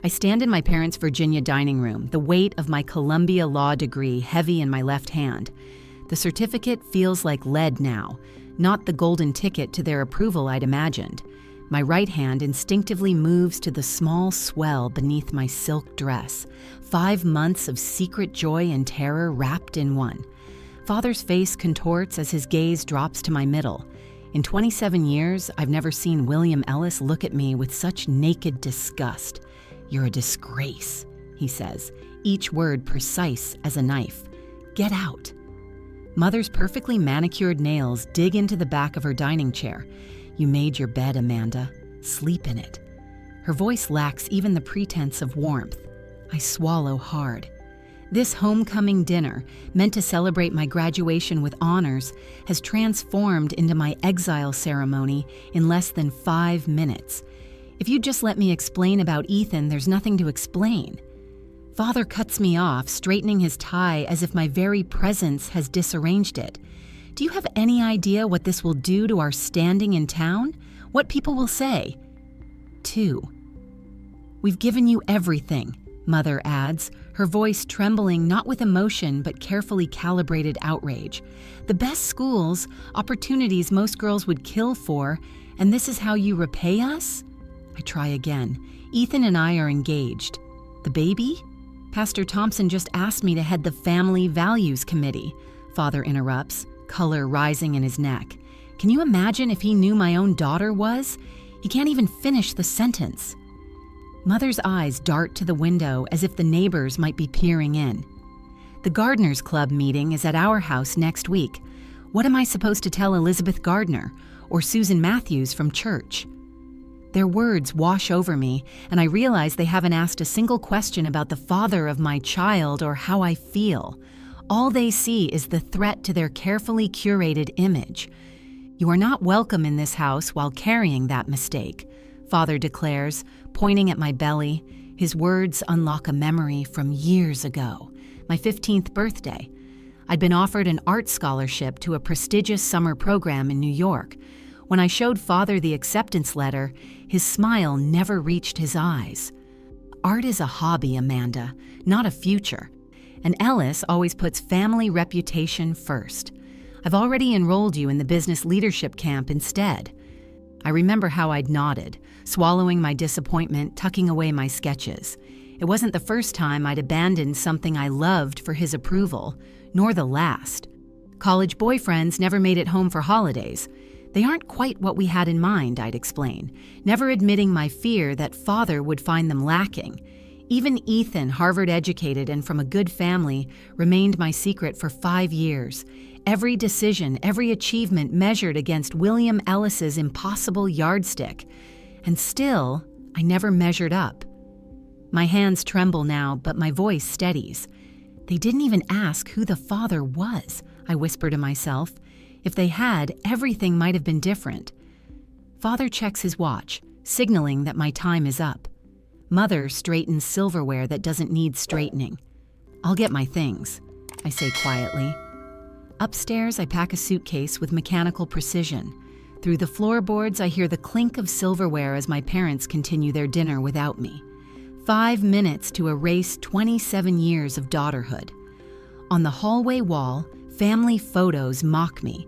I stand in my parents' Virginia dining room, the weight of my Columbia Law degree heavy in my left hand. The certificate feels like lead now, not the golden ticket to their approval I'd imagined. My right hand instinctively moves to the small swell beneath my silk dress. 5 months of secret joy and terror wrapped in one. Father's face contorts as his gaze drops to my middle. In 27 years, I've never seen William Ellis look at me with such naked disgust. "You're a disgrace," he says, each word precise as a knife. "Get out." Mother's perfectly manicured nails dig into the back of her dining chair. "You made your bed, Amanda. Sleep in it." Her voice lacks even the pretense of warmth. I swallow hard. This homecoming dinner, meant to celebrate my graduation with honors, has transformed into my exile ceremony in less than 5 minutes. If you'd just let me explain about Ethan, there's nothing to explain. Father cuts me off, straightening his tie as if my very presence has disarranged it. "Do you have any idea what this will do to our standing in town? What people will say?" 2. "We've given you everything," Mother adds, her voice trembling not with emotion but carefully calibrated outrage. "The best schools, opportunities most girls would kill for, and this is how you repay us?" I try again. "Ethan and I are engaged." "The baby?" "Pastor Thompson just asked me to head the Family Values Committee," Father interrupts, color rising in his neck. "Can you imagine if he knew my own daughter was?" He can't even finish the sentence. Mother's eyes dart to the window as if the neighbors might be peering in. "The Gardeners Club meeting is at our house next week. What am I supposed to tell Elizabeth Gardner or Susan Matthews from church?" Their words wash over me, and I realize they haven't asked a single question about the father of my child or how I feel. All they see is the threat to their carefully curated image. "You are not welcome in this house while carrying that mistake," Father declares, pointing at my belly. His words unlock a memory from years ago, my 15th birthday. I'd been offered an art scholarship to a prestigious summer program in New York. When I showed Father the acceptance letter, his smile never reached his eyes. "Art is a hobby, Amanda, not a future. And Ellis always puts family reputation first. I've already enrolled you in the business leadership camp instead." I remember how I'd nodded, swallowing my disappointment, tucking away my sketches. It wasn't the first time I'd abandoned something I loved for his approval, nor the last. College boyfriends never made it home for holidays. "They aren't quite what we had in mind," I'd explain, never admitting my fear that Father would find them lacking. Even Ethan, Harvard-educated and from a good family, remained my secret for 5 years. Every decision, every achievement measured against William Ellis's impossible yardstick. And still, I never measured up. My hands tremble now, but my voice steadies. "They didn't even ask who the father was," I whisper to myself. If they had, everything might have been different. Father checks his watch, signaling that my time is up. Mother straightens silverware that doesn't need straightening. "I'll get my things," I say quietly. Upstairs, I pack a suitcase with mechanical precision. Through the floorboards, I hear the clink of silverware as my parents continue their dinner without me. 5 minutes to erase 27 years of daughterhood. On the hallway wall, family photos mock me.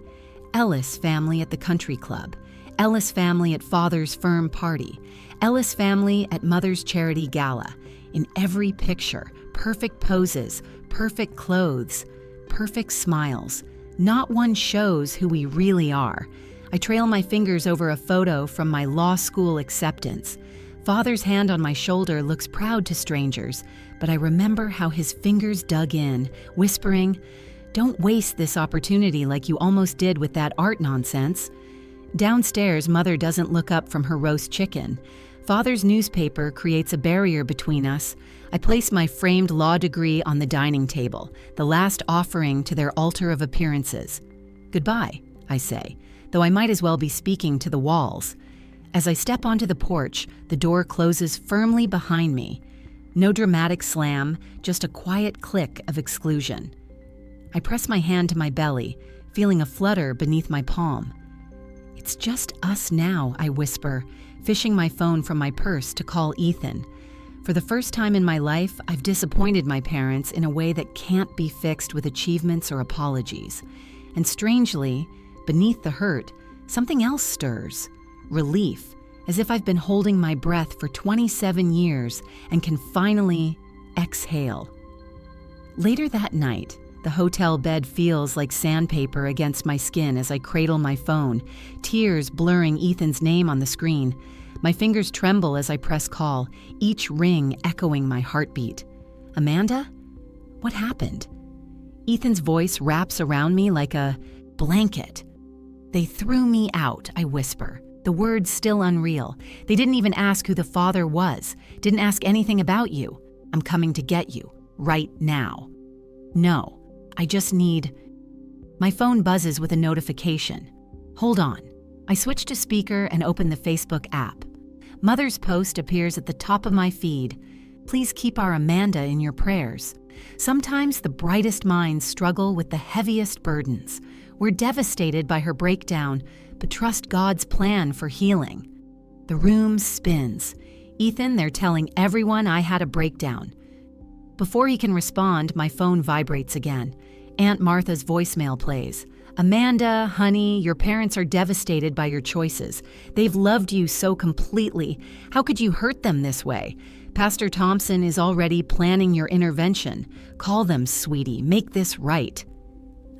Ellis family at the country club. Ellis family at Father's firm party. Ellis family at Mother's charity gala. In every picture, perfect poses, perfect clothes, perfect smiles. Not one shows who we really are. I trail my fingers over a photo from my law school acceptance. Father's hand on my shoulder looks proud to strangers, but I remember how his fingers dug in, whispering, "Don't waste this opportunity like you almost did with that art nonsense." Downstairs, Mother doesn't look up from her roast chicken. Father's newspaper creates a barrier between us. I place my framed law degree on the dining table, the last offering to their altar of appearances. "Goodbye," I say, though I might as well be speaking to the walls. As I step onto the porch, the door closes firmly behind me. No dramatic slam, just a quiet click of exclusion. I press my hand to my belly, feeling a flutter beneath my palm. "It's just us now," I whisper, fishing my phone from my purse to call Ethan. For the first time in my life, I've disappointed my parents in a way that can't be fixed with achievements or apologies. And strangely, beneath the hurt, something else stirs. Relief, as if I've been holding my breath for 27 years and can finally exhale. Later that night, the hotel bed feels like sandpaper against my skin as I cradle my phone, tears blurring Ethan's name on the screen. My fingers tremble as I press call, each ring echoing my heartbeat. Amanda? What happened? Ethan's voice wraps around me like a blanket. They threw me out, I whisper, the words still unreal. They didn't even ask who the father was, didn't ask anything about you. I'm coming to get you, right now. No, I just need... My phone buzzes with a notification. Hold on. I switch to speaker and open the Facebook app. Mother's post appears at the top of my feed. Please keep our Amanda in your prayers. Sometimes the brightest minds struggle with the heaviest burdens. We're devastated by her breakdown, but trust God's plan for healing. The room spins. Ethan, they're telling everyone I had a breakdown. Before he can respond, my phone vibrates again. Aunt Martha's voicemail plays. Amanda, honey, your parents are devastated by your choices. They've loved you so completely. How could you hurt them this way? Pastor Thompson is already planning your intervention. Call them, sweetie. Make this right.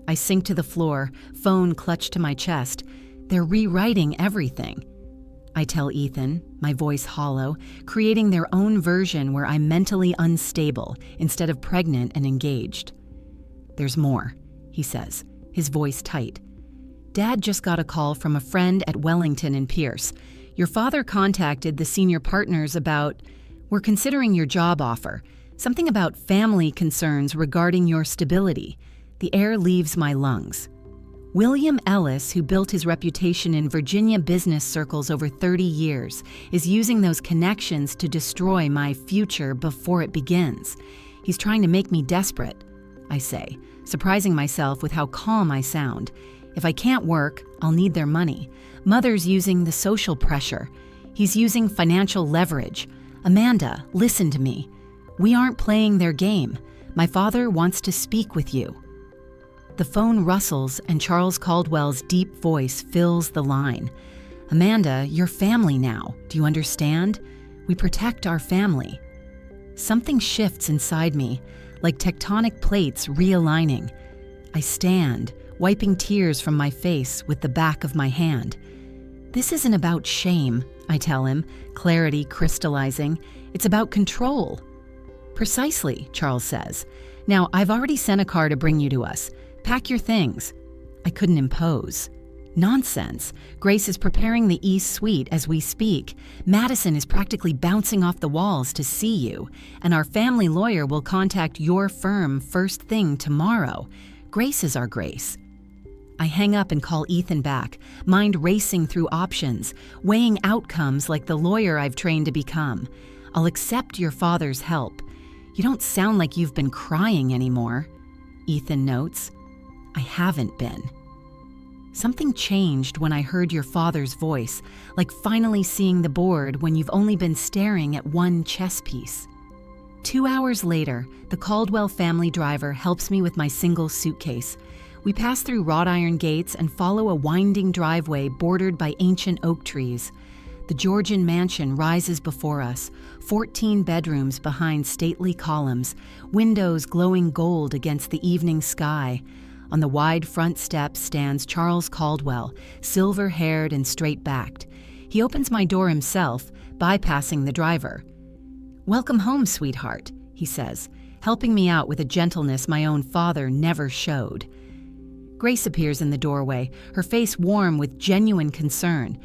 I sink to the floor, phone clutched to my chest. They're rewriting everything. I tell Ethan, my voice hollow, creating their own version where I'm mentally unstable instead of pregnant and engaged. There's more, he says, his voice tight. Dad just got a call from a friend at Wellington and Pierce. Your father contacted the senior partners about, we're considering your job offer, something about family concerns regarding your stability. The air leaves my lungs. William Ellis, who built his reputation in Virginia business circles over 30 years, is using those connections to destroy my future before it begins. He's trying to make me desperate, I say, surprising myself with how calm I sound. If I can't work, I'll need their money. Mother's using the social pressure. He's using financial leverage. Amanda, listen to me. We aren't playing their game. My father wants to speak with you. The phone rustles and Charles Caldwell's deep voice fills the line. Amanda, you're family now. Do you understand? We protect our family. Something shifts inside me, like tectonic plates realigning. I stand, wiping tears from my face with the back of my hand. This isn't about shame, I tell him, clarity crystallizing. It's about control. Precisely, Charles says. Now, I've already sent a car to bring you to us. Pack your things. I couldn't impose. Nonsense. Grace is preparing the East Suite as we speak. Madison is practically bouncing off the walls to see you, and our family lawyer will contact your firm first thing tomorrow. Grace is our Grace. I hang up and call Ethan back, mind racing through options, weighing outcomes like the lawyer I've trained to become. I'll accept your father's help. You don't sound like you've been crying anymore, Ethan notes. I haven't been. Something changed when I heard your father's voice, like finally seeing the board when you've only been staring at one chess piece. 2 hours later, the Caldwell family driver helps me with my single suitcase. We pass through wrought iron gates and follow a winding driveway bordered by ancient oak trees. The Georgian mansion rises before us, 14 bedrooms behind stately columns, windows glowing gold against the evening sky. On the wide front steps stands Charles Caldwell, silver-haired and straight-backed. He opens my door himself, bypassing the driver. "Welcome home, sweetheart," he says, helping me out with a gentleness my own father never showed. Grace appears in the doorway, her face warm with genuine concern.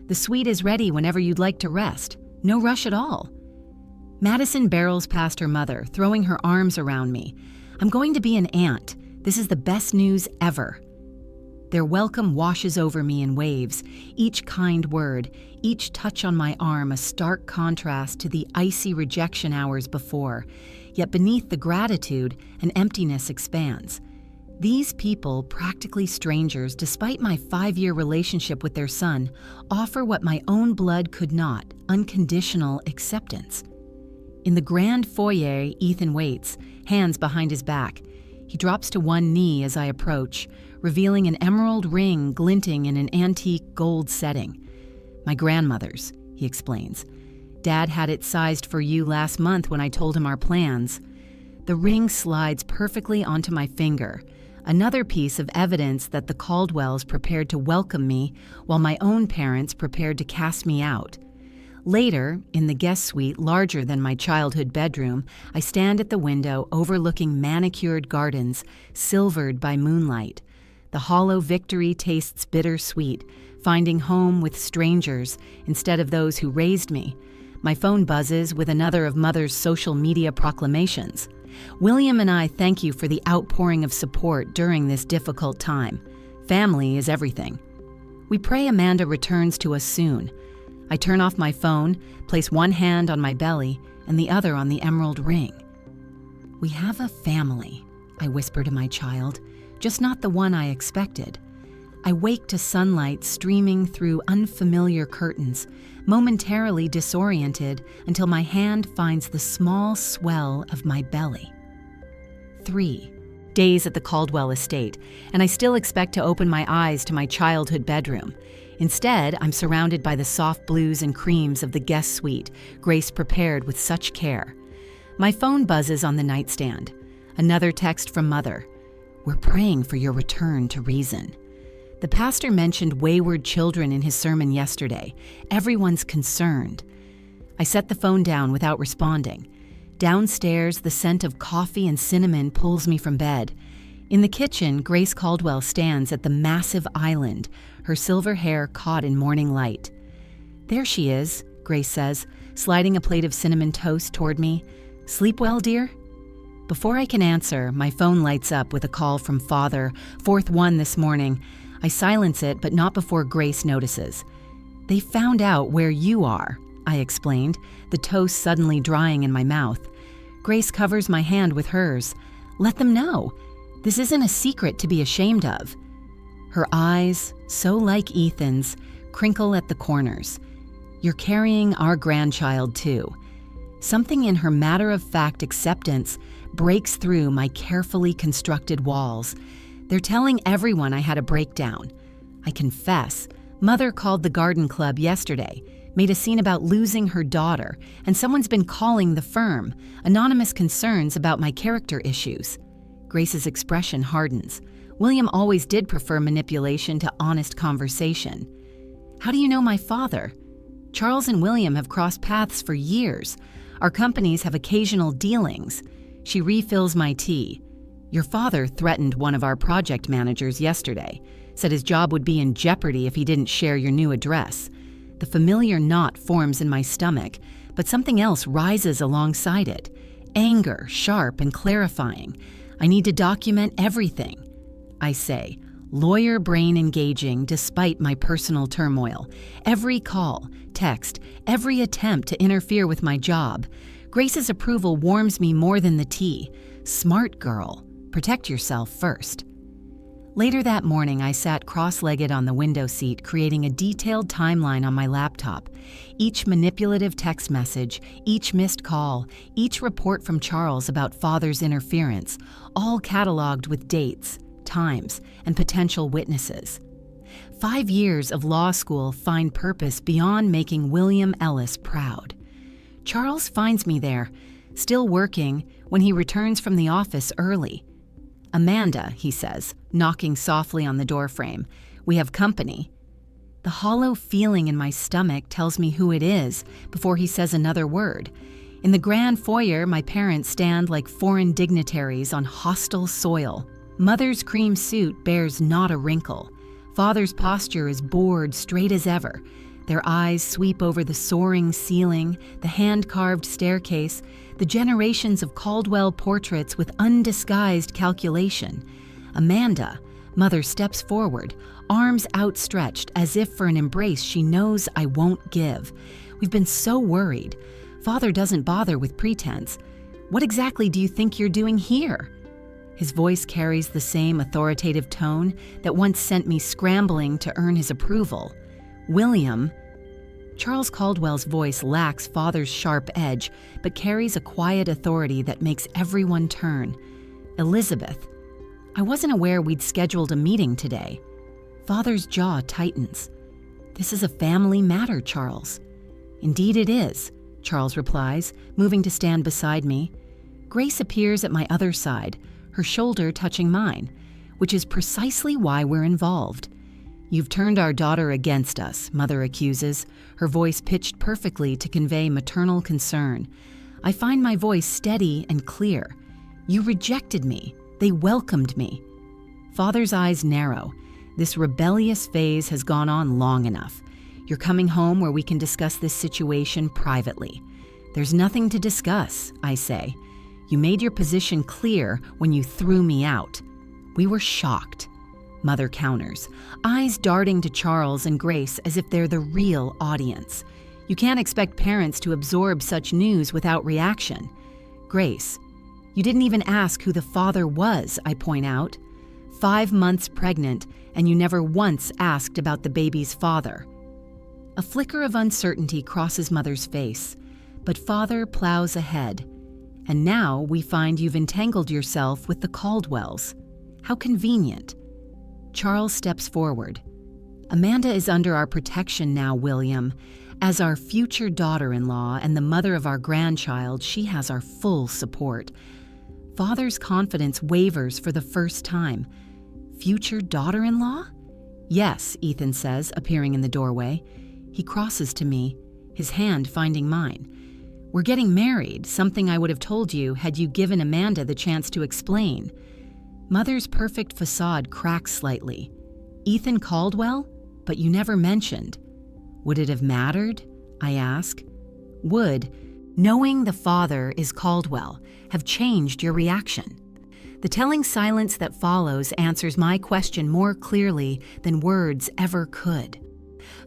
"The suite is ready whenever you'd like to rest. No rush at all." Madison barrels past her mother, throwing her arms around me. "I'm going to be an aunt. This is the best news ever." Their welcome washes over me in waves, each kind word, each touch on my arm a stark contrast to the icy rejection hours before. Yet beneath the gratitude, an emptiness expands. These people, practically strangers despite my 5-year relationship with their son, offer what my own blood could not, unconditional acceptance. In the grand foyer, Ethan waits, hands behind his back. He drops to one knee as I approach, revealing an emerald ring glinting in an antique gold setting. My grandmother's, he explains. Dad had it sized for you last month when I told him our plans. The ring slides perfectly onto my finger, another piece of evidence that the Caldwells prepared to welcome me while my own parents prepared to cast me out. Later, in the guest suite larger than my childhood bedroom, I stand at the window overlooking manicured gardens, silvered by moonlight. The hollow victory tastes bittersweet, finding home with strangers instead of those who raised me. My phone buzzes with another of Mother's social media proclamations. William and I thank you for the outpouring of support during this difficult time. Family is everything. We pray Amanda returns to us soon. I turn off my phone, place one hand on my belly and the other on the emerald ring. We have a family, I whisper to my child, just not the one I expected. I wake to sunlight streaming through unfamiliar curtains, momentarily disoriented until my hand finds the small swell of my belly. 3 days at the Caldwell estate, and I still expect to open my eyes to my childhood bedroom. Instead, I'm surrounded by the soft blues and creams of the guest suite Grace prepared with such care. My phone buzzes on the nightstand. Another text from Mother. We're praying for your return to reason. The pastor mentioned wayward children in his sermon yesterday. Everyone's concerned. I set the phone down without responding. Downstairs, the scent of coffee and cinnamon pulls me from bed. In the kitchen, Grace Caldwell stands at the massive island, her silver hair caught in morning light. There she is, Grace says, sliding a plate of cinnamon toast toward me. Sleep well, dear? Before I can answer, my phone lights up with a call from Father, fourth one this morning. I silence it, but not before Grace notices. They found out where you are, I explained, the toast suddenly drying in my mouth. Grace covers my hand with hers. Let them know. This isn't a secret to be ashamed of. Her eyes, so like Ethan's, crinkle at the corners. You're carrying our grandchild, too. Something in her matter-of-fact acceptance breaks through my carefully constructed walls. They're telling everyone I had a breakdown. I confess, Mother called the garden club yesterday, made a scene about losing her daughter, and someone's been calling the firm, anonymous concerns about my character issues. Grace's expression hardens. William always did prefer manipulation to honest conversation. How do you know my father? Charles and William have crossed paths for years. Our companies have occasional dealings. She refills my tea. Your father threatened one of our project managers yesterday, said his job would be in jeopardy if he didn't share your new address. The familiar knot forms in my stomach, but something else rises alongside it. Anger, sharp and clarifying. I need to document everything. I say, lawyer brain engaging despite my personal turmoil. Every call, text, every attempt to interfere with my job. Grace's approval warms me more than the tea. Smart girl. Protect yourself first. Later that morning, I sat cross-legged on the window seat, creating a detailed timeline on my laptop. Each manipulative text message, each missed call, each report from Charles about father's interference, all cataloged with dates, times, and potential witnesses. 5 years of law school find purpose beyond making William Ellis proud. Charles finds me there, still working, when he returns from the office early. Amanda, he says, knocking softly on the doorframe. We have company. The hollow feeling in my stomach tells me who it is before he says another word. In the grand foyer, my parents stand like foreign dignitaries on hostile soil. Mother's cream suit bears not a wrinkle. Father's posture is bored straight as ever. Their eyes sweep over the soaring ceiling, the hand-carved staircase, the generations of Caldwell portraits with undisguised calculation. Amanda, Mother steps forward, arms outstretched as if for an embrace she knows I won't give. We've been so worried. Father doesn't bother with pretense. What exactly do you think you're doing here? His voice carries the same authoritative tone that once sent me scrambling to earn his approval. William, Charles Caldwell's voice lacks Father's sharp edge, but carries a quiet authority that makes everyone turn. Elizabeth, I wasn't aware we'd scheduled a meeting today. Father's jaw tightens. This is a family matter, Charles. Indeed it is, Charles replies, moving to stand beside me. Grace appears at my other side, her shoulder touching mine, which is precisely why we're involved. You've turned our daughter against us, Mother accuses, her voice pitched perfectly to convey maternal concern. I find my voice steady and clear. You rejected me. They welcomed me. Father's eyes narrow. This rebellious phase has gone on long enough. You're coming home where we can discuss this situation privately. There's nothing to discuss, I say. You made your position clear when you threw me out. We were shocked. Mother counters, eyes darting to Charles and Grace as if they're the real audience. You can't expect parents to absorb such news without reaction. Grace, you didn't even ask who the father was, I point out. 5 months pregnant, and you never once asked about the baby's father. A flicker of uncertainty crosses Mother's face, but Father plows ahead. And now we find you've entangled yourself with the Caldwells. How convenient. Charles steps forward. Amanda is under our protection now, William. As our future daughter-in-law and the mother of our grandchild, she has our full support. Father's confidence wavers for the first time. Future daughter-in-law? Yes, Ethan says, appearing in the doorway. He crosses to me, his hand finding mine. We're getting married, something I would have told you had you given Amanda the chance to explain. Mother's perfect facade cracks slightly. Ethan Caldwell? But you never mentioned. Would it have mattered? I ask. Would, knowing the father is Caldwell, have changed your reaction? The telling silence that follows answers my question more clearly than words ever could.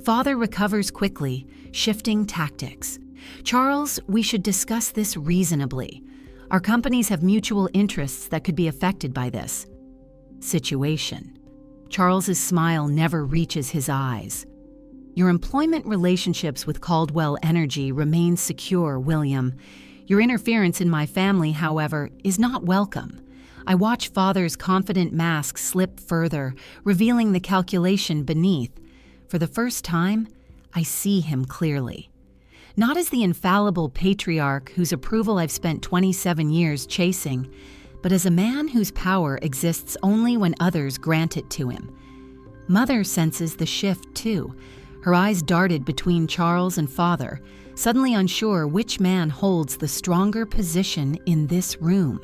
Father recovers quickly, shifting tactics. Charles, we should discuss this reasonably. Our companies have mutual interests that could be affected by this situation. Charles's smile never reaches his eyes. Your employment relationships with Caldwell Energy remain secure, William. Your interference in my family, however, is not welcome. I watch Father's confident mask slip further, revealing the calculation beneath. For the first time, I see him clearly. Not as the infallible patriarch whose approval I've spent 27 years chasing, but as a man whose power exists only when others grant it to him. Mother senses the shift, too. Her eyes darted between Charles and Father, suddenly unsure which man holds the stronger position in this room.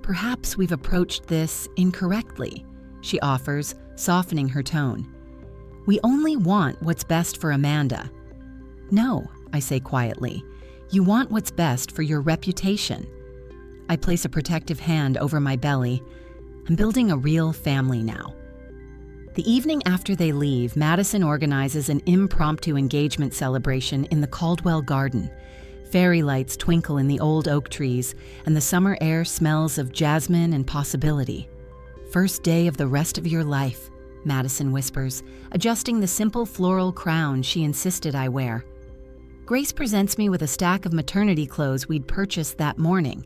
Perhaps we've approached this incorrectly, she offers, softening her tone. We only want what's best for Amanda. No, I say quietly. You want what's best for your reputation. I place a protective hand over my belly. I'm building a real family now. The evening after they leave, Madison organizes an impromptu engagement celebration in the Caldwell garden. Fairy lights twinkle in the old oak trees, and the summer air smells of jasmine and possibility. First day of the rest of your life, Madison whispers, adjusting the simple floral crown she insisted I wear. Grace presents me with a stack of maternity clothes we'd purchased that morning,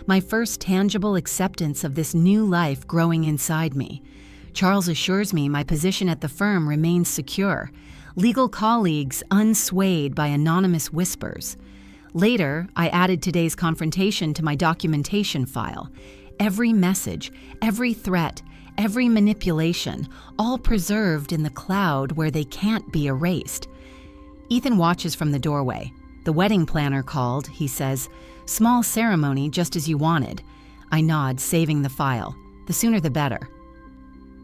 my first tangible acceptance of this new life growing inside me. Charles assures me my position at the firm remains secure, legal colleagues unswayed by anonymous whispers. Later, I added today's confrontation to my documentation file. Every message, every threat, every manipulation, all preserved in the cloud where they can't be erased. Ethan watches from the doorway. The wedding planner called, he says. Small ceremony, just as you wanted. I nod, saving the file. The sooner the better.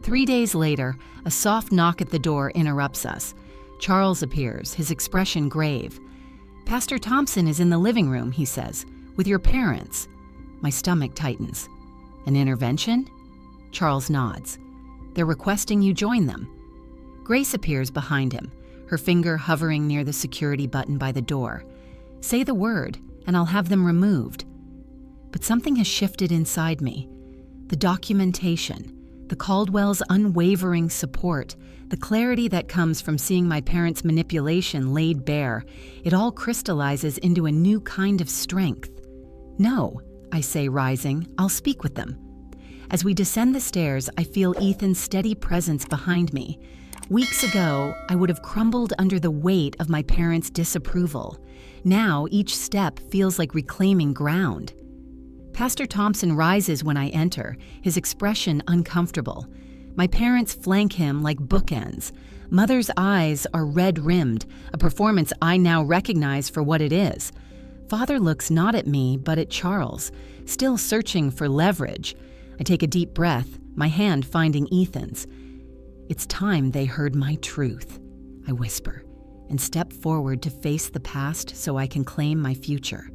3 days later, a soft knock at the door interrupts us. Charles appears, his expression grave. Pastor Thompson is in the living room, he says, with your parents. My stomach tightens. An intervention? Charles nods. They're requesting you join them. Grace appears behind him, her finger hovering near the security button by the door. Say the word, and I'll have them removed. But something has shifted inside me. The documentation, The Caldwells' unwavering support, the clarity that comes from seeing my parents' manipulation laid bare, it all crystallizes into a new kind of strength. "No," I say, rising, "I'll speak with them." As we descend the stairs, I feel Ethan's steady presence behind me. Weeks ago, I would have crumbled under the weight of my parents' disapproval. Now, each step feels like reclaiming ground. Pastor Thompson rises when I enter, his expression uncomfortable. My parents flank him like bookends. Mother's eyes are red-rimmed, a performance I now recognize for what it is. Father looks not at me, but at Charles, still searching for leverage. I take a deep breath, my hand finding Ethan's. "It's time they heard my truth," I whisper, and step forward to face the past so I can claim my future.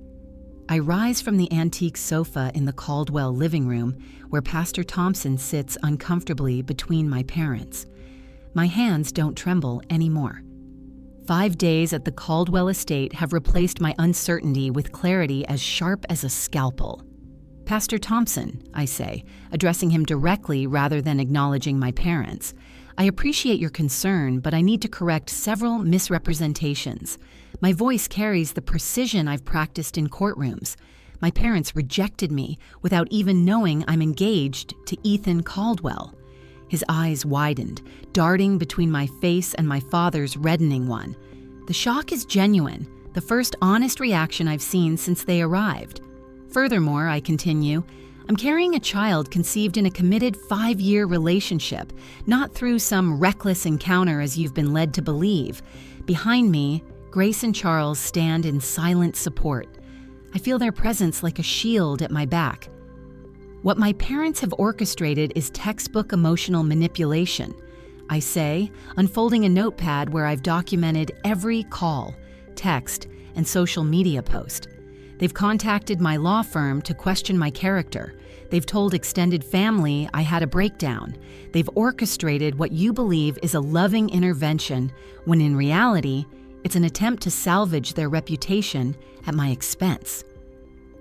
I rise from the antique sofa in the Caldwell living room, where Pastor Thompson sits uncomfortably between my parents. My hands don't tremble anymore. 5 days at the Caldwell estate have replaced my uncertainty with clarity as sharp as a scalpel. "Pastor Thompson," I say, addressing him directly rather than acknowledging my parents, "I appreciate your concern, but I need to correct several misrepresentations. My voice carries the precision I've practiced in courtrooms. My parents rejected me without even knowing I'm engaged to Ethan Caldwell." His eyes widened, darting between my face and my father's reddening one. The shock is genuine, the first honest reaction I've seen since they arrived. Furthermore, I continue, I'm carrying a child conceived in a committed 5-year relationship, not through some reckless encounter as you've been led to believe. Behind me, Grace and Charles stand in silent support. I feel their presence like a shield at my back. What my parents have orchestrated is textbook emotional manipulation, I say, unfolding a notepad where I've documented every call, text, and social media post. They've contacted my law firm to question my character. They've told extended family I had a breakdown. They've orchestrated what you believe is a loving intervention, when in reality, it's an attempt to salvage their reputation at my expense.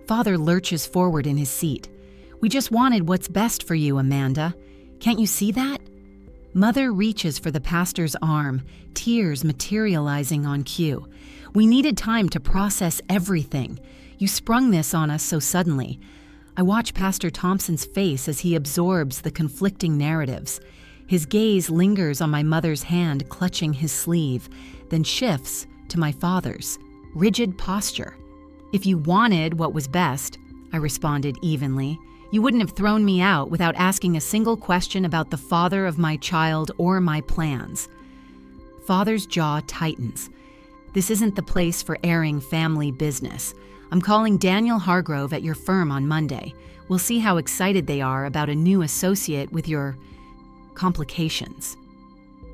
Father lurches forward in his seat. "We just wanted what's best for you, Amanda. Can't you see that?" Mother reaches for the pastor's arm, tears materializing on cue. "We needed time to process everything. You sprung this on us so suddenly." I watch Pastor Thompson's face as he absorbs the conflicting narratives. His gaze lingers on my mother's hand clutching his sleeve, then shifts to my father's, rigid posture. "If you wanted what was best," I responded evenly, "you wouldn't have thrown me out without asking a single question about the father of my child or my plans." Father's jaw tightens. "This isn't the place for airing family business. I'm calling Daniel Hargrove at your firm on Monday. We'll see how excited they are about a new associate with your complications."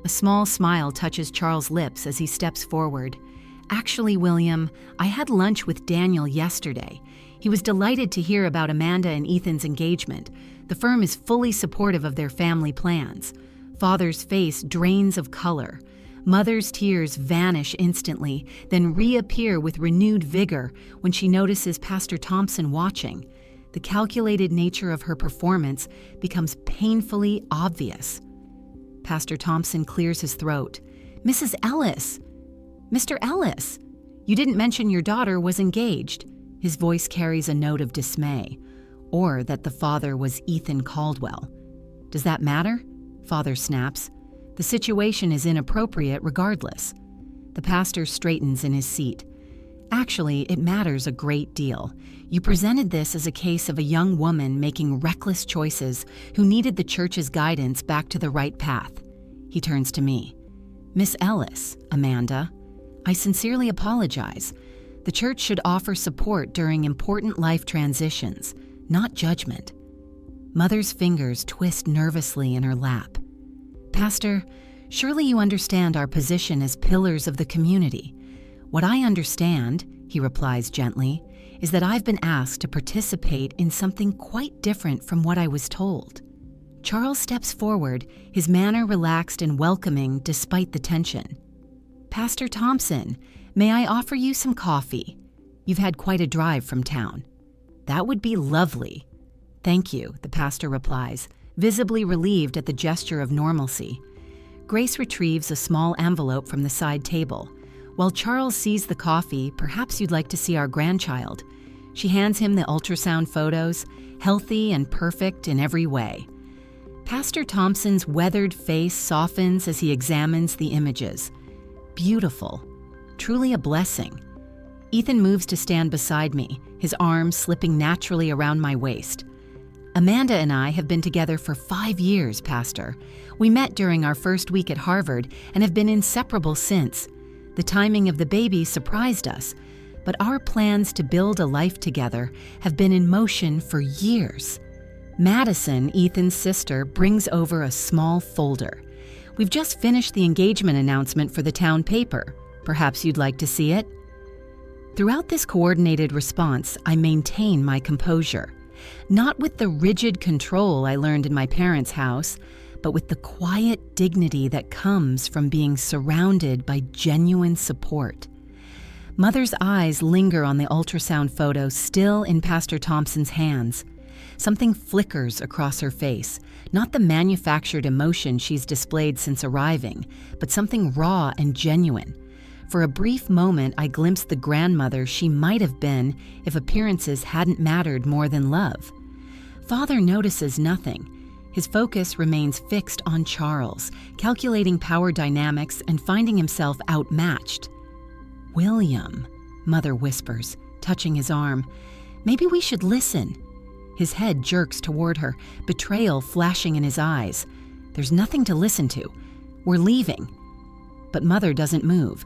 A small smile touches Charles' lips as he steps forward. "Actually, William, I had lunch with Daniel yesterday. He was delighted to hear about Amanda and Ethan's engagement. The firm is fully supportive of their family plans." Father's face drains of color. Mother's tears vanish instantly, then reappear with renewed vigor when she notices Pastor Thompson watching. The calculated nature of her performance becomes painfully obvious. Pastor Thompson clears his throat. "Mrs. Ellis! Mr. Ellis! You didn't mention your daughter was engaged." His voice carries a note of dismay. "Or that the father was Ethan Caldwell." "Does that matter?" Father snaps. "The situation is inappropriate regardless." The pastor straightens in his seat. "Actually, it matters a great deal. You presented this as a case of a young woman making reckless choices who needed the church's guidance back to the right path." He turns to me. "Miss Ellis, Amanda, I sincerely apologize. The church should offer support during important life transitions, not judgment." Mother's fingers twist nervously in her lap. "Pastor, surely you understand our position as pillars of the community. What I understand," he replies gently, "is that I've been asked to participate in something quite different from what I was told." Charles steps forward, his manner relaxed and welcoming despite the tension. "Pastor Thompson, may I offer you some coffee? You've had quite a drive from town." "That would be lovely." "Thank you," the pastor replies, visibly relieved at the gesture of normalcy. Grace retrieves a small envelope from the side table. While Charles sees the coffee, perhaps you'd like to see our grandchild. She hands him the ultrasound photos, healthy and perfect in every way. Pastor Thompson's weathered face softens as he examines the images. Beautiful. Truly a blessing. Ethan moves to stand beside me, his arms slipping naturally around my waist. Amanda and I have been together for 5 years, Pastor. We met during our first week at Harvard and have been inseparable since. The timing of the baby surprised us, but our plans to build a life together have been in motion for years. Madison, Ethan's sister, brings over a small folder. We've just finished the engagement announcement for the town paper. Perhaps you'd like to see it? Throughout this coordinated response, I maintain my composure. Not with the rigid control I learned in my parents' house, but with the quiet dignity that comes from being surrounded by genuine support. Mother's eyes linger on the ultrasound photo still in Pastor Thompson's hands. Something flickers across her face, not the manufactured emotion she's displayed since arriving, but something raw and genuine. For a brief moment, I glimpsed the grandmother she might have been if appearances hadn't mattered more than love. Father notices nothing. His focus remains fixed on Charles, calculating power dynamics and finding himself outmatched. "William," Mother whispers, touching his arm. "Maybe we should listen." His head jerks toward her, betrayal flashing in his eyes. There's nothing to listen to. We're leaving. But Mother doesn't move.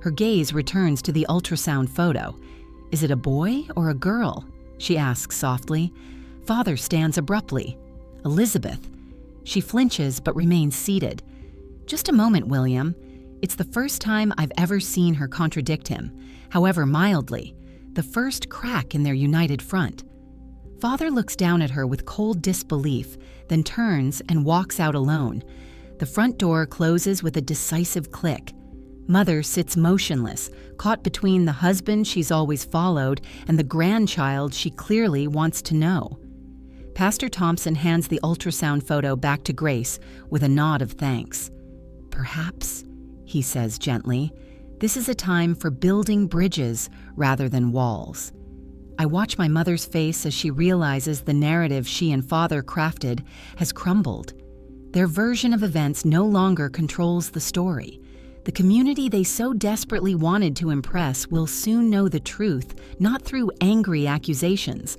Her gaze returns to the ultrasound photo. "Is it a boy or a girl?" she asks softly. Father stands abruptly. "Elizabeth." She flinches but remains seated. "Just a moment, William." It's the first time I've ever seen her contradict him, however mildly, the first crack in their united front. Father looks down at her with cold disbelief, then turns and walks out alone. The front door closes with a decisive click. Mother sits motionless, caught between the husband she's always followed and the grandchild she clearly wants to know. Pastor Thompson hands the ultrasound photo back to Grace with a nod of thanks. "Perhaps," he says gently, "this is a time for building bridges rather than walls." I watch my mother's face as she realizes the narrative she and Father crafted has crumbled. Their version of events no longer controls the story. The community they so desperately wanted to impress will soon know the truth, not through angry accusations,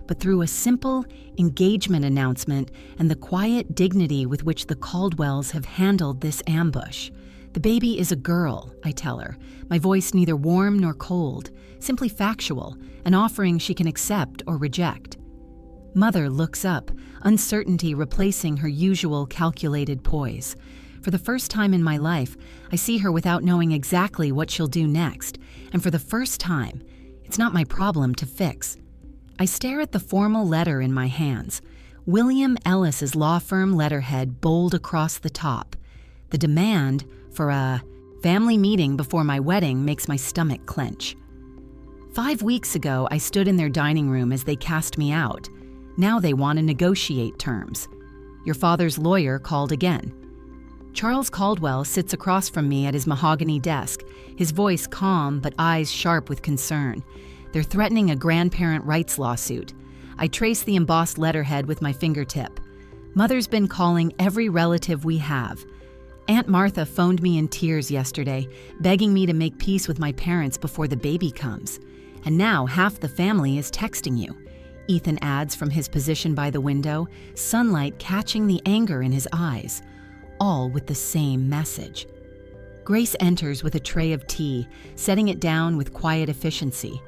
but through a simple engagement announcement and the quiet dignity with which the Caldwells have handled this ambush. "The baby is a girl," I tell her, my voice neither warm nor cold, simply factual, an offering she can accept or reject. Mother looks up, uncertainty replacing her usual calculated poise. For the first time in my life, I see her without knowing exactly what she'll do next, and for the first time, it's not my problem to fix. I stare at the formal letter in my hands, William Ellis's law firm letterhead bold across the top. The demand for a family meeting before my wedding makes my stomach clench. 5 weeks ago, I stood in their dining room as they cast me out. Now they want to negotiate terms. Your father's lawyer called again. Charles Caldwell sits across from me at his mahogany desk, his voice calm but eyes sharp with concern. They're threatening a grandparent rights lawsuit. I trace the embossed letterhead with my fingertip. Mother's been calling every relative we have. Aunt Martha phoned me in tears yesterday, begging me to make peace with my parents before the baby comes. And now half the family is texting you. Ethan adds from his position by the window, sunlight catching the anger in his eyes. All with the same message. Grace enters with a tray of tea, setting it down with quiet efficiency.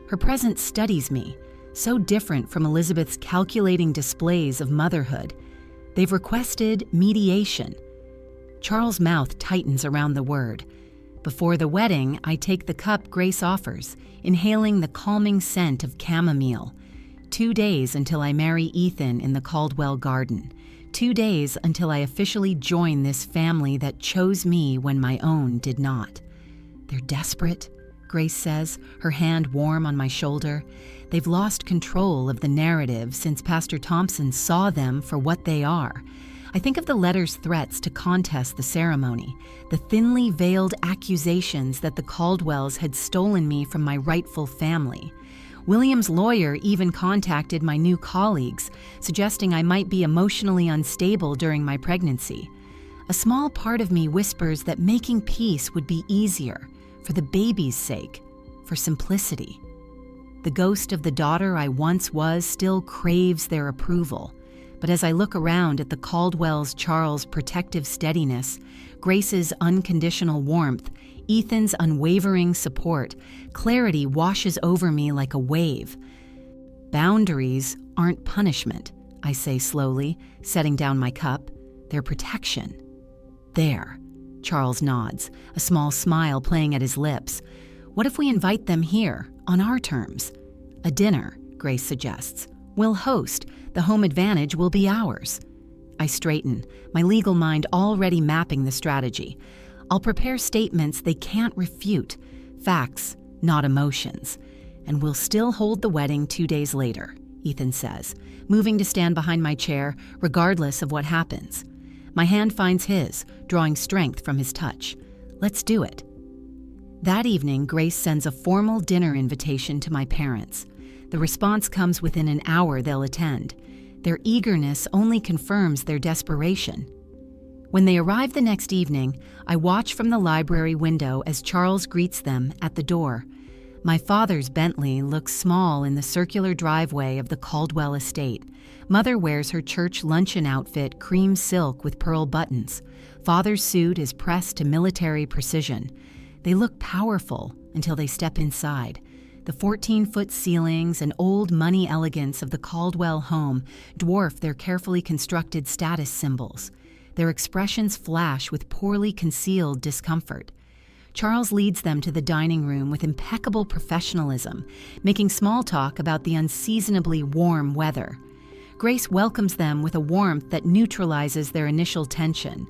Her presence studies me, so different from Elizabeth's calculating displays of motherhood. They've requested mediation. Charles' mouth tightens around the word. Before the wedding, I take the cup Grace offers, inhaling the calming scent of chamomile. 2 days until I marry Ethan in the Caldwell garden. 2 days until I officially join this family that chose me when my own did not. They're desperate, Grace says, her hand warm on my shoulder. They've lost control of the narrative since Pastor Thompson saw them for what they are. I think of the letter's threats to contest the ceremony, the thinly veiled accusations that the Caldwells had stolen me from my rightful family. William's lawyer even contacted my new colleagues, suggesting I might be emotionally unstable during my pregnancy. A small part of me whispers that making peace would be easier, for the baby's sake, for simplicity. The ghost of the daughter I once was still craves their approval, but as I look around at the Caldwells' Charles' protective steadiness, Grace's unconditional warmth, Ethan's unwavering support, clarity washes over me like a wave. Boundaries aren't punishment, I say slowly, setting down my cup. They're protection. There, Charles nods, a small smile playing at his lips. What if we invite them here, on our terms? A dinner, Grace suggests. We'll host. The home advantage will be ours. I straighten, my legal mind already mapping the strategy. I'll prepare statements they can't refute, facts, not emotions. And we'll still hold the wedding 2 days later, Ethan says, moving to stand behind my chair, regardless of what happens. My hand finds his, drawing strength from his touch. Let's do it. That evening, Grace sends a formal dinner invitation to my parents. The response comes within an hour they'll attend. Their eagerness only confirms their desperation. When they arrive the next evening, I watch from the library window as Charles greets them at the door. My father's Bentley looks small in the circular driveway of the Caldwell estate. Mother wears her church luncheon outfit, cream silk with pearl buttons. Father's suit is pressed to military precision. They look powerful until they step inside. The 14-foot ceilings and old money elegance of the Caldwell home dwarf their carefully constructed status symbols. Their expressions flash with poorly concealed discomfort. Charles leads them to the dining room with impeccable professionalism, making small talk about the unseasonably warm weather. Grace welcomes them with a warmth that neutralizes their initial tension,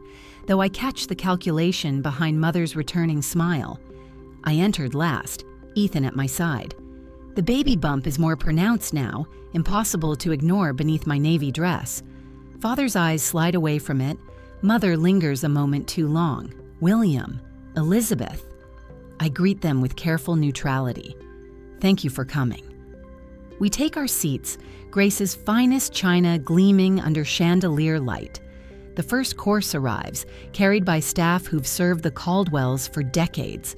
though I catch the calculation behind Mother's returning smile. I entered last, Ethan at my side. The baby bump is more pronounced now, impossible to ignore beneath my navy dress. Father's eyes slide away from it. Mother lingers a moment too long. William, Elizabeth. I greet them with careful neutrality. Thank you for coming. We take our seats, Grace's finest china gleaming under chandelier light. The first course arrives, carried by staff who've served the Caldwells for decades.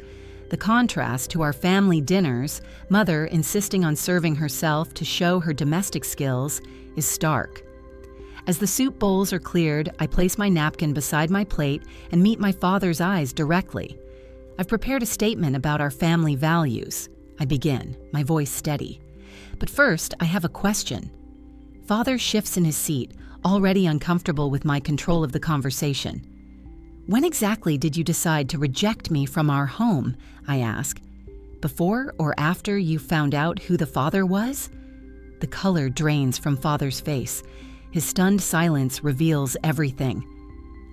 The contrast to our family dinners, Mother insisting on serving herself to show her domestic skills, is stark. As the soup bowls are cleared, I place my napkin beside my plate and meet my father's eyes directly. I've prepared a statement about our family values. I begin, my voice steady. But first, I have a question. Father shifts in his seat, already uncomfortable with my control of the conversation. When exactly did you decide to reject me from our home? I ask. Before or after you found out who the father was? The color drains from Father's face. His stunned silence reveals everything.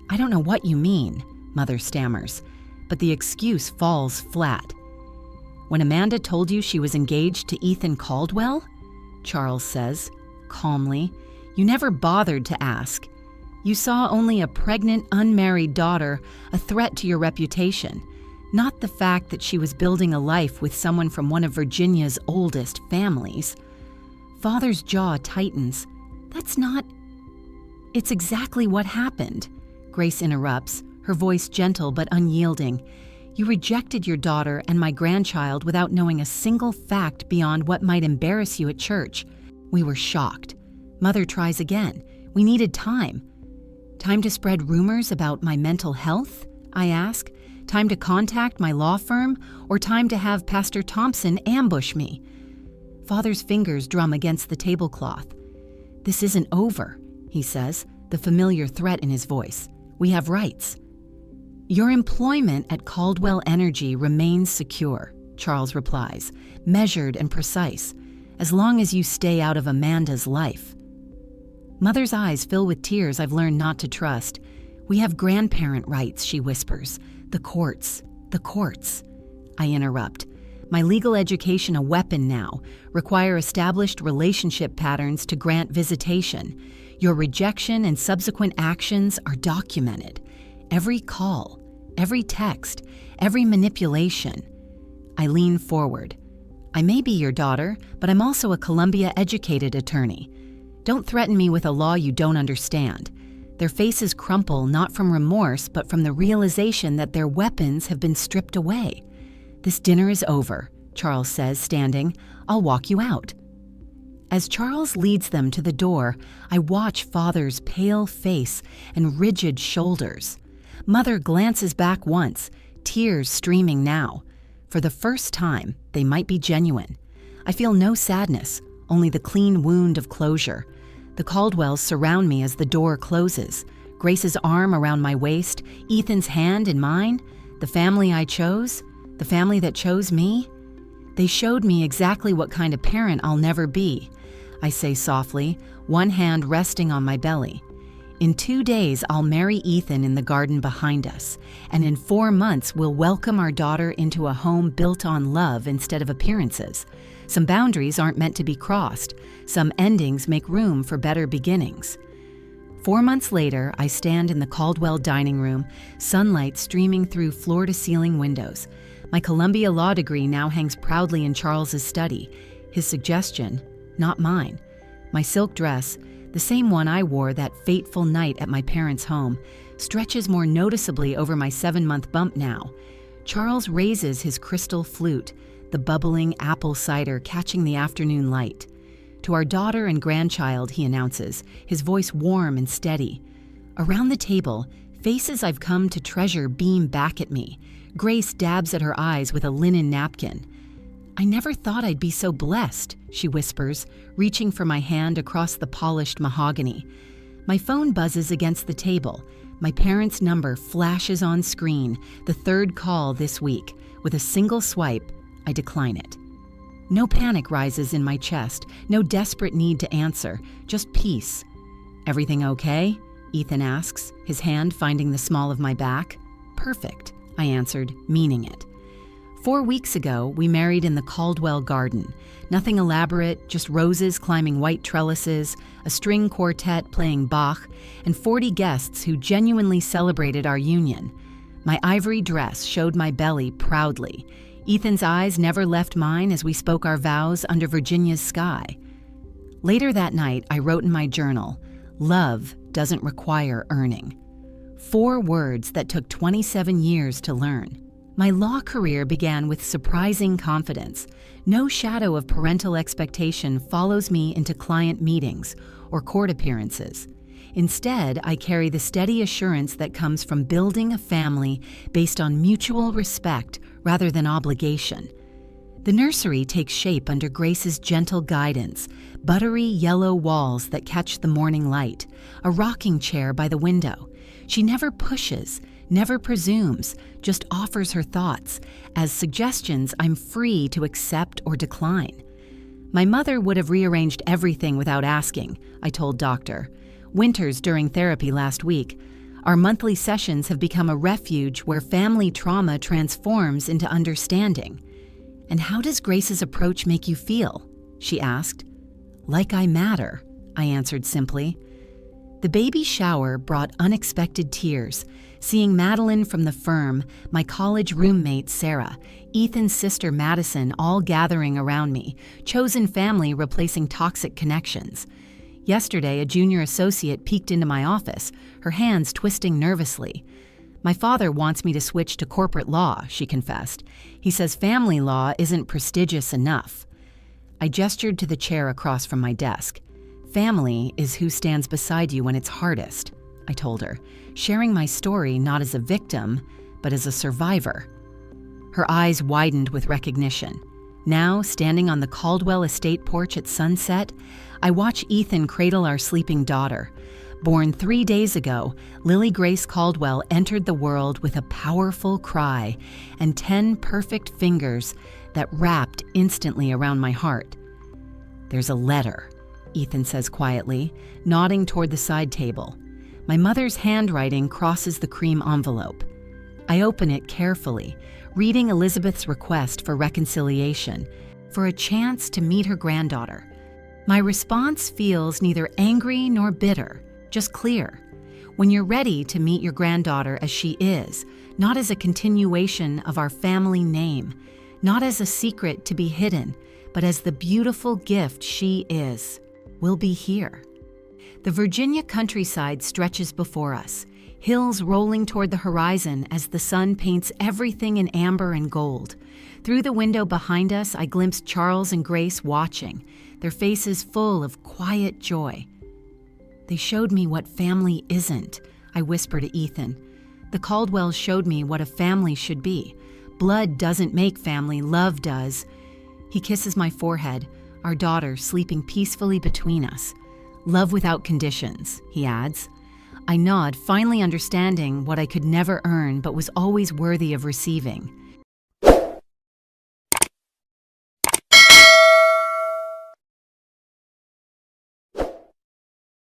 I don't know what you mean, Mother stammers, but the excuse falls flat. When Amanda told you she was engaged to Ethan Caldwell? Charles says, calmly. You never bothered to ask. You saw only a pregnant, unmarried daughter, a threat to your reputation, not the fact that she was building a life with someone from one of Virginia's oldest families. Father's jaw tightens. That's not... It's exactly what happened, Grace interrupts, her voice gentle but unyielding. You rejected your daughter and my grandchild without knowing a single fact beyond what might embarrass you at church. We were shocked. Mother tries again. We needed time. Time to spread rumors about my mental health? I ask. Time to contact my law firm? Or time to have Pastor Thompson ambush me? Father's fingers drum against the tablecloth. This isn't over, he says, the familiar threat in his voice. We have rights. Your employment at Caldwell Energy remains secure, Charles replies, measured and precise, as long as you stay out of Amanda's life. Mother's eyes fill with tears I've learned not to trust. We have grandparent rights, she whispers. The courts. I interrupt. My legal education a weapon now, require established relationship patterns to grant visitation. Your rejection and subsequent actions are documented. Every call, every text, every manipulation. I lean forward. I may be your daughter, but I'm also a Columbia-educated attorney. Don't threaten me with a law you don't understand. Their faces crumple not from remorse, but from the realization that their weapons have been stripped away. This dinner is over, Charles says, standing. I'll walk you out. As Charles leads them to the door, I watch Father's pale face and rigid shoulders. Mother glances back once, tears streaming now. For the first time, they might be genuine. I feel no sadness, only the clean wound of closure. The Caldwells surround me as the door closes. Grace's arm around my waist, Ethan's hand in mine. The family I chose, the family that chose me. They showed me exactly what kind of parent I'll never be. I say softly, one hand resting on my belly. In 2 days, I'll marry Ethan in the garden behind us, and in 4 months, we'll welcome our daughter into a home built on love instead of appearances. Some boundaries aren't meant to be crossed. Some endings make room for better beginnings. 4 months later, I stand in the Caldwell dining room, sunlight streaming through floor-to-ceiling windows. My Columbia Law degree now hangs proudly in Charles's study, his suggestion, not mine. My silk dress, the same one I wore that fateful night at my parents' home, stretches more noticeably over my 7-month bump now. Charles raises his crystal flute, the bubbling apple cider catching the afternoon light. To our daughter and grandchild, he announces, his voice warm and steady. Around the table, faces I've come to treasure beam back at me. Grace dabs at her eyes with a linen napkin. I never thought I'd be so blessed, she whispers, reaching for my hand across the polished mahogany. My phone buzzes against the table. My parents' number flashes on screen, the 3rd call this week. With a single swipe, I decline it. No panic rises in my chest, no desperate need to answer, just peace. Everything okay? Ethan asks, his hand finding the small of my back. Perfect, I answered, meaning it. 4 weeks ago, we married in the Caldwell garden. Nothing elaborate, just roses climbing white trellises, a string quartet playing Bach, and 40 guests who genuinely celebrated our union. My ivory dress showed my belly proudly. Ethan's eyes never left mine as we spoke our vows under Virginia's sky. Later that night, I wrote in my journal, "Love doesn't require earning." 4 words that took 27 years to learn. My law career began with surprising confidence. No shadow of parental expectation follows me into client meetings or court appearances. Instead, I carry the steady assurance that comes from building a family based on mutual respect rather than obligation. The nursery takes shape under Grace's gentle guidance, buttery yellow walls that catch the morning light, a rocking chair by the window. She never pushes, never presumes, just offers her thoughts. As suggestions, I'm free to accept or decline. My mother would have rearranged everything without asking, I told Doctor. Winters during therapy last week. Our monthly sessions have become a refuge where family trauma transforms into understanding. And how does Grace's approach make you feel? She asked. Like I matter, I answered simply. The baby shower brought unexpected tears. Seeing Madeline from the firm, my college roommate Sarah, Ethan's sister Madison all gathering around me, chosen family replacing toxic connections. Yesterday, a junior associate peeked into my office, her hands twisting nervously. My father wants me to switch to corporate law, she confessed. He says family law isn't prestigious enough. I gestured to the chair across from my desk. Family is who stands beside you when it's hardest, I told her, sharing my story not as a victim, but as a survivor. Her eyes widened with recognition. Now, standing on the Caldwell estate porch at sunset, I watch Ethan cradle our sleeping daughter. Born 3 days ago, Lily Grace Caldwell entered the world with a powerful cry and 10 perfect fingers that wrapped instantly around my heart. There's a letter, Ethan says quietly, nodding toward the side table. My mother's handwriting crosses the cream envelope. I open it carefully, reading Elizabeth's request for reconciliation, for a chance to meet her granddaughter. My response feels neither angry nor bitter, just clear. When you're ready to meet your granddaughter as she is, not as a continuation of our family name, not as a secret to be hidden, but as the beautiful gift she is, we'll be here. The Virginia countryside stretches before us, hills rolling toward the horizon as the sun paints everything in amber and gold. Through the window behind us, I glimpse Charles and Grace watching, their faces full of quiet joy. "They showed me what family isn't," I whisper to Ethan. "The Caldwells showed me what a family should be. Blood doesn't make family, love does." He kisses my forehead, our daughter sleeping peacefully between us. "Love without conditions," he adds. I nod, finally understanding what I could never earn but was always worthy of receiving.